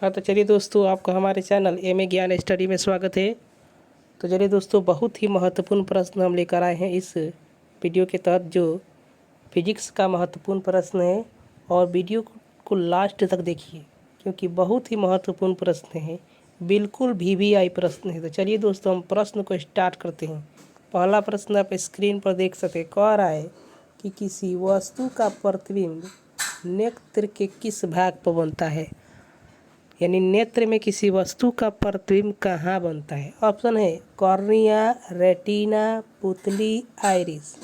हाँ, तो चलिए दोस्तों, आपका हमारे चैनल एम ज्ञान स्टडी में स्वागत है। तो चलिए दोस्तों, बहुत ही महत्वपूर्ण प्रश्न हम लेकर आए हैं इस वीडियो के तहत, जो फिजिक्स का महत्वपूर्ण प्रश्न है। और वीडियो को लास्ट तक देखिए, क्योंकि बहुत ही महत्वपूर्ण प्रश्न है, बिल्कुल वीवीआई प्रश्न है। तो चलिए दोस्तों, हम प्रश्न को स्टार्ट करते हैं। पहला प्रश्न आप स्क्रीन पर देख सकते हैं। कह रहा है कि किसी वस्तु का प्रतिबिंब नेत्र के किस भाग पर बनता है, यानी नेत्र में किसी वस्तु का प्रतिबिंब कहाँ बनता है। ऑप्शन है कॉर्निया, रेटिना, पुतली, आइरिस।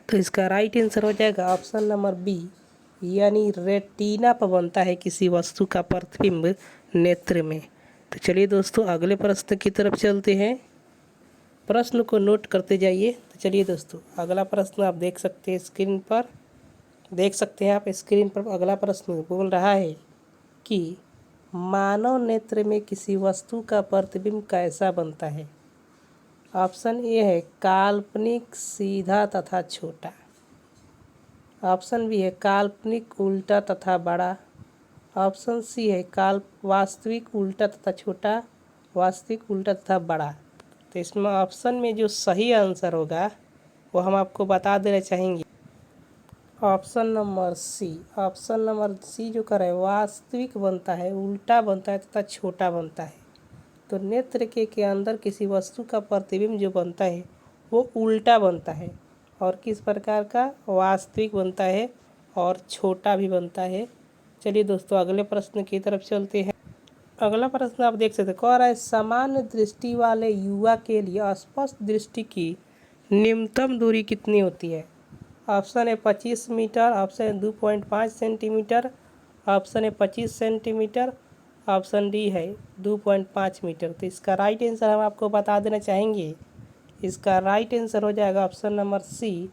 तो इसका राइट आंसर हो जाएगा ऑप्शन नंबर बी, यानी रेटिना पर बनता है किसी वस्तु का प्रतिबिंब नेत्र में। तो चलिए दोस्तों, अगले प्रश्न की तरफ चलते हैं। प्रश्न को नोट करते जाइए। तो चलिए दोस्तों, अगला प्रश्न आप देख सकते हैं स्क्रीन पर, देख सकते हैं आप स्क्रीन पर। अगला प्रश्न बोल रहा है कि मानव नेत्र में किसी वस्तु का प्रतिबिंब कैसा बनता है। ऑप्शन ए है काल्पनिक, सीधा तथा छोटा। ऑप्शन बी है काल्पनिक, उल्टा तथा बड़ा। ऑप्शन सी है वास्तविक, उल्टा तथा छोटा, वास्तविक, उल्टा तथा बड़ा। तो इसमें ऑप्शन में जो सही आंसर होगा वो हम आपको बता देना चाहेंगे। Option number C, option number C जो कर है वास्तविक बनता है, उल्टा बनता है तथा छोटा बनता है। तो नेत्र के अंदर किसी वस्तु का प्रतिबिंब जो बनता है वो उल्टा बनता है, और किस प्रकार का, वास्तविक बनता है और छोटा भी बनता है। चलिए दोस्तों, अगले प्रश्न की तरफ चलते हैं। अगला प्रश्न आप देख सकते हैं। कह रहा है सामान्य दृष्टि वाले युवा के लिए स्पष्ट दृष्टि की न्यूनतम दूरी कितनी होती है। ऑप्शन है 25 मीटर, ऑप्शन है 2.5 सेंटीमीटर, ऑप्शन है 25 सेंटीमीटर, ऑप्शन डी है 2.5 मीटर। तो इसका राइट आंसर हम आपको बता देना चाहेंगे। इसका राइट आंसर हो जाएगा ऑप्शन नंबर सी,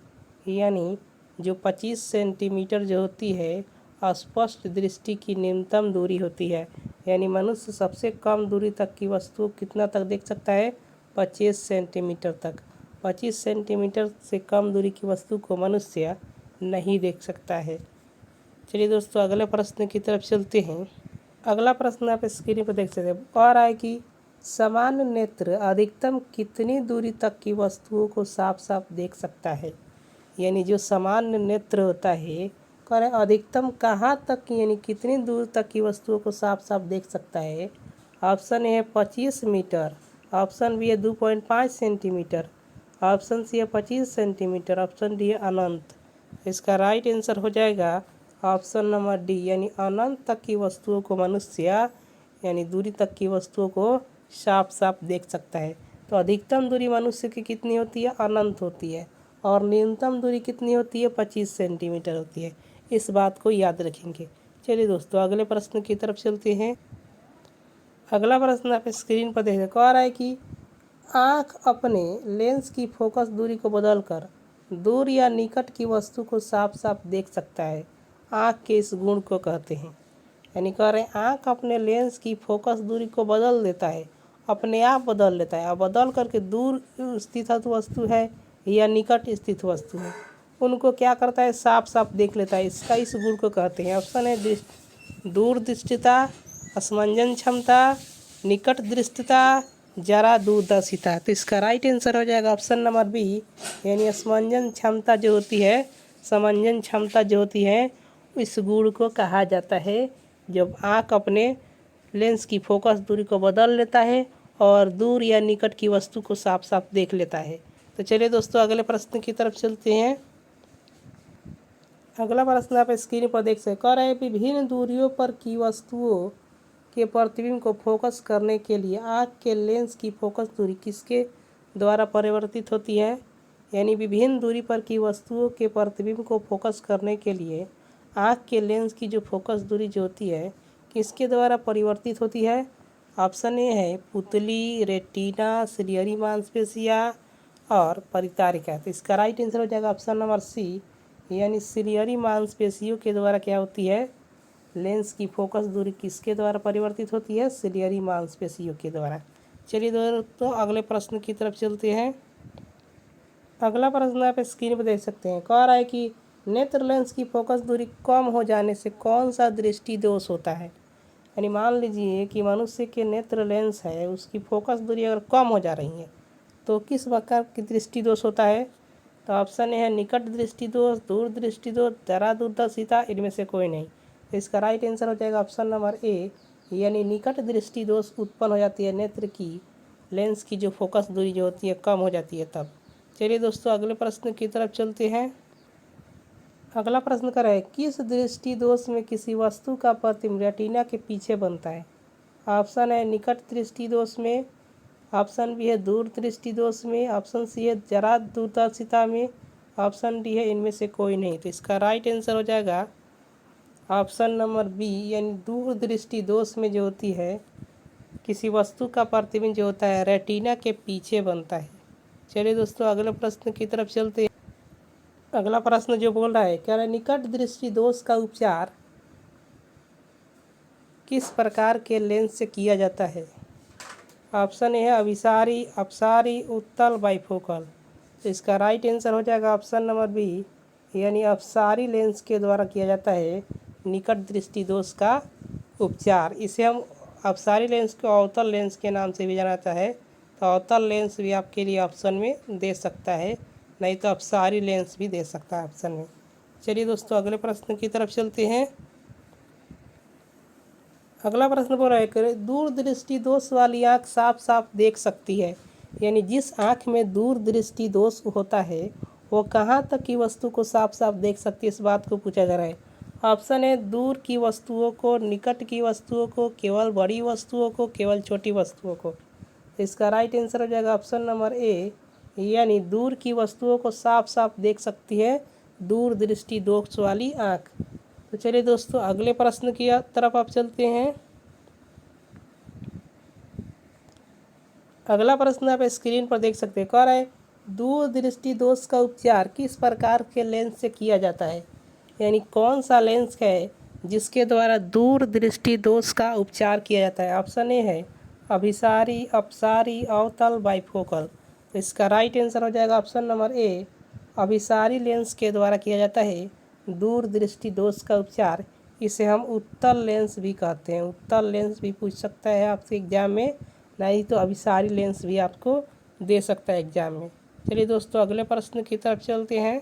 यानी जो 25 सेंटीमीटर जो होती है स्पष्ट दृष्टि की न्यूनतम दूरी होती है। यानी मनुष्य सबसे कम दूरी तक की वस्तु कितना तक देख सकता है, 25 सेंटीमीटर तक। 25 सेंटीमीटर से कम दूरी की वस्तु को मनुष्य नहीं देख सकता है। चलिए दोस्तों, अगले प्रश्न की तरफ चलते हैं। अगला प्रश्न आप स्क्रीन पर देख सकते हैं। कह रहा है कि सामान्य नेत्र अधिकतम कितनी दूरी तक की वस्तुओं को साफ साफ देख सकता है। यानी जो सामान्य नेत्र होता है, कह रहे अधिकतम कहाँ तक, यानी कितनी दूर तक की वस्तुओं को साफ साफ देख सकता है। ऑप्शन ए है 25 मीटर, ऑप्शन बी है 2.5 सेंटीमीटर, ऑप्शन सी है 25 सेंटीमीटर, ऑप्शन डी है अनंत। इसका राइट आंसर हो जाएगा ऑप्शन नंबर डी, यानी अनंत तक की वस्तुओं को मनुष्य, यानी दूरी तक की वस्तुओं को साफ साफ देख सकता है। तो अधिकतम दूरी मनुष्य की कितनी होती है, अनंत होती है, और न्यूनतम दूरी कितनी होती है, 25 सेंटीमीटर होती है। इस बात को याद रखेंगे। चलिए दोस्तों, अगले प्रश्न की तरफ चलते हैं। अगला प्रश्न आप स्क्रीन पर देख रहे, कह रहा है कि आँख अपने लेंस की फोकस दूरी को बदलकर दूर या निकट की वस्तु को साफ साफ देख सकता है। आँख के इस गुण को कहते हैं, यानी कह रहे हैं आँख अपने लेंस की फोकस दूरी को बदल देता है, अपने आप बदल लेता है, और बदल करके दूर स्थित वस्तु है या निकट स्थित वस्तु है, उनको क्या करता है, साफ साफ देख लेता है। इसका इस गुण को कहते हैं। ऑप्शन है दूरदृष्टिता, असमंजन क्षमता, निकट दृष्टिता, जरा दूरदर्शिता। तो इसका राइट आंसर हो जाएगा ऑप्शन नंबर बी, यानी असमंजन क्षमता जो होती है, समंजन क्षमता जो होती है, इस गुण को कहा जाता है जब आँख अपने लेंस की फोकस दूरी को बदल लेता है और दूर या निकट की वस्तु को साफ साफ देख लेता है। तो चलिए दोस्तों, अगले प्रश्न की तरफ चलते हैं। अगला प्रश्न आप स्क्रीन पर देख सकते हैं। कह रहे हैं विभिन्न दूरियों पर की वस्तुओं के प्रतिबिंब को फोकस करने के लिए आँख के लेंस की फोकस दूरी किसके द्वारा परिवर्तित होती है। यानी विभिन्न दूरी पर की वस्तुओं के प्रतिबिंब को फोकस करने के लिए आँख के लेंस की जो फोकस दूरी जो होती है किसके द्वारा परिवर्तित होती है। ऑप्शन ए है पुतली, रेटिना, सिलियरी मांसपेशिया और परितारिका। तो इसका राइट आंसर हो जाएगा ऑप्शन नंबर सी, यानी सिलियरी मांसपेशियों के द्वारा क्या होती है, लेंस की फोकस दूरी किसके द्वारा परिवर्तित होती है, सिलियरी मांसपेशियों के द्वारा। चलिए दोस्तों, अगले प्रश्न की तरफ चलते हैं। अगला प्रश्न आप स्क्रीन पर देख सकते हैं। कह रहा है कि नेत्र लेंस की फोकस दूरी कम हो जाने से कौन सा दृष्टि दोष होता है। यानी मान लीजिए कि मनुष्य के नेत्र लेंस है, उसकी फोकस दूरी अगर कम हो जा रही है तो किस प्रकार की दृष्टि दोष होता है? तो ऑप्शन ए है निकट दृष्टि दोष, दूर दृष्टि दोष, जरा दूरदर्शिता, इनमें से कोई नहीं। तो इसका राइट आंसर हो जाएगा ऑप्शन नंबर ए, यानी निकट दृष्टि दोष उत्पन्न हो जाती है नेत्र की लेंस की जो फोकस दूरी जो होती है कम हो जाती है तब। चलिए दोस्तों अगले प्रश्न की तरफ चलते हैं। अगला प्रश्न कर है किस दृष्टि दोष में किसी वस्तु का प्रतिबिंब रेटिना के पीछे बनता है? ऑप्शन है निकट दृष्टि दोष में, ऑप्शन बी है दूर दृष्टि दोष में, ऑप्शन सी है जरा दूरदर्शिता में, ऑप्शन डी है इनमें से कोई नहीं। तो इसका राइट आंसर हो जाएगा ऑप्शन नंबर बी, यानी दूर दृष्टि दोष में जो होती है किसी वस्तु का प्रतिबिंब जो होता है रेटिना के पीछे बनता है। चलिए दोस्तों अगले प्रश्न की तरफ चलते हैं। अगला प्रश्न जो बोल रहा है, कह रहा है निकट दृष्टि दोष का उपचार किस प्रकार के लेंस से किया जाता है? ऑप्शन ए है अभिसारी, अपसारी, उत्तल, बाइफोकल। तो इसका राइट आंसर हो जाएगा ऑप्शन नंबर बी, यानी अपसारी लेंस के द्वारा किया जाता है निकट दृष्टि दोष का उपचार। इसे हम अपसारी लेंस को अवतल लेंस के नाम से भी जाना जाता है। तो अवतल लेंस भी आपके लिए ऑप्शन में दे सकता है, नहीं तो अपसारी लेंस भी दे सकता है ऑप्शन में। चलिए दोस्तों अगले प्रश्न की तरफ चलते हैं। अगला प्रश्न बोल रहा है दूर दृष्टि दोष वाली आँख साफ साफ देख सकती है, यानी जिस आँख में दूर दृष्टि दोष होता है वो कहाँ तक की वस्तु को साफ साफ देख सकती है, इस बात को पूछा जा रहा है। ऑप्शन है दूर की वस्तुओं को, निकट की वस्तुओं को, केवल बड़ी वस्तुओं को, केवल छोटी वस्तुओं को। इसका राइट आंसर हो जाएगा ऑप्शन नंबर ए, यानी दूर की वस्तुओं को साफ साफ देख सकती है दूर दृष्टि दोष वाली आँख। तो चलिए दोस्तों अगले प्रश्न की तरफ आप चलते हैं। अगला प्रश्न आप स्क्रीन पर देख सकते हैं, कह रहा है दूर दृष्टि दोष का उपचार किस प्रकार के लेंस से किया जाता है, यानी कौन सा लेंस है जिसके द्वारा दूर दृष्टि दोष का उपचार किया जाता है? ऑप्शन ए है अभिसारी, अपसारी, अवतल, बाइफोकल। तो इसका राइट आंसर हो जाएगा ऑप्शन नंबर ए, अभिसारी लेंस के द्वारा किया जाता है दूर दृष्टि दोष का उपचार। इसे हम उत्तल लेंस भी कहते हैं। उत्तल लेंस भी पूछ सकता है आपसे एग्जाम में, नहीं तो अभिसारी लेंस भी आपको दे सकता है एग्जाम में। चलिए दोस्तों अगले प्रश्न की तरफ चलते हैं।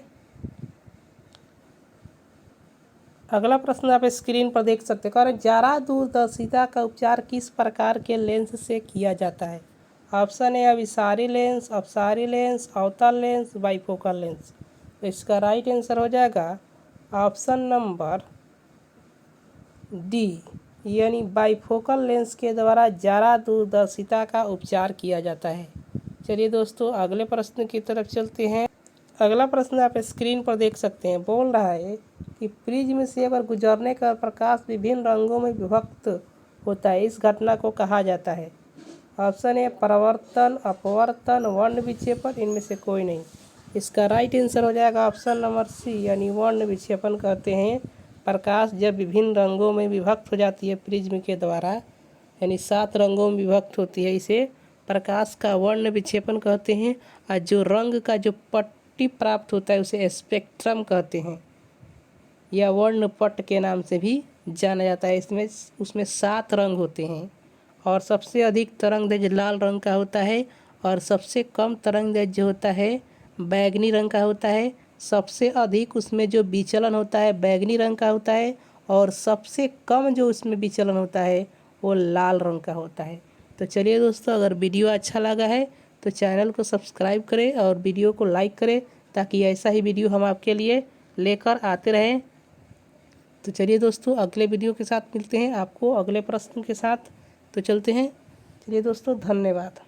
अगला प्रश्न आप स्क्रीन पर देख सकते हैं, कारण जरा दूरदर्शिता का उपचार किस प्रकार के लेंस से किया जाता है? ऑप्शन है अभिसारी लेंस, अपसारी लेंस, अवतल लेंस, बाइफोकल लेंस। तो इसका राइट आंसर हो जाएगा ऑप्शन नंबर डी, यानी बाइफोकल लेंस के द्वारा जरा दूरदर्शिता का उपचार किया जाता है। चलिए दोस्तों अगले प्रश्न की तरफ चलते हैं। अगला प्रश्न आप स्क्रीन पर देख सकते हैं, बोल रहा है कि प्रिज्म से अगर गुजरने का प्रकाश विभिन्न रंगों में विभक्त होता है, इस घटना को कहा जाता है? ऑप्शन है परावर्तन, अपवर्तन, वर्ण विक्षेपण, इनमें से कोई नहीं। इसका राइट आंसर हो जाएगा ऑप्शन नंबर सी, यानी वर्ण विक्षेपण कहते हैं प्रकाश जब विभिन्न रंगों में विभक्त हो जाती है प्रिज्म के द्वारा, यानी 7 रंगों में विभक्त होती है, इसे प्रकाश का वर्ण विक्षेपण कहते हैं। और जो रंग का जो पट्टी प्राप्त होता है उसे स्पेक्ट्रम कहते हैं, या वर्णपट के नाम से भी जाना जाता है। उसमें 7 रंग होते हैं और सबसे अधिक तरंगदैर्घ्य लाल रंग का होता है और सबसे कम तरंगदैर्घ्य जो होता है बैगनी रंग का होता है। सबसे अधिक उसमें जो विचलन होता है बैगनी रंग का होता है और सबसे कम जो उसमें विचलन होता है वो लाल रंग का होता है। तो चलिए दोस्तों अगर वीडियो अच्छा लगा है तो चैनल को सब्सक्राइब करें और वीडियो को लाइक करें, ताकि ऐसा ही वीडियो हम आपके लिए लेकर आते रहें। तो चलिए दोस्तों अगले वीडियो के साथ मिलते हैं आपको अगले प्रश्न के साथ। तो चलते हैं। चलिए दोस्तों धन्यवाद।